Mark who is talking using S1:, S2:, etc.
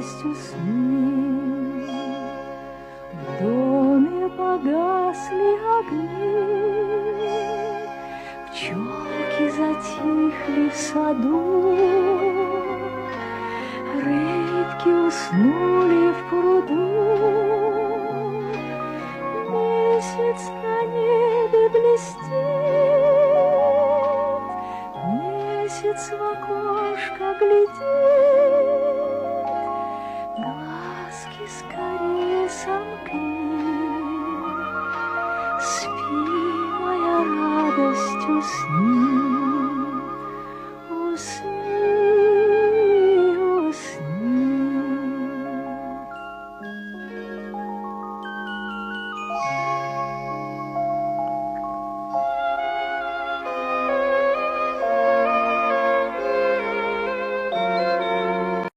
S1: радостью сны. В доме погасли огни, пчелки затихли в саду, рыбки уснули в пруду. Месяц на небе блестит, месяц в окошко глядит.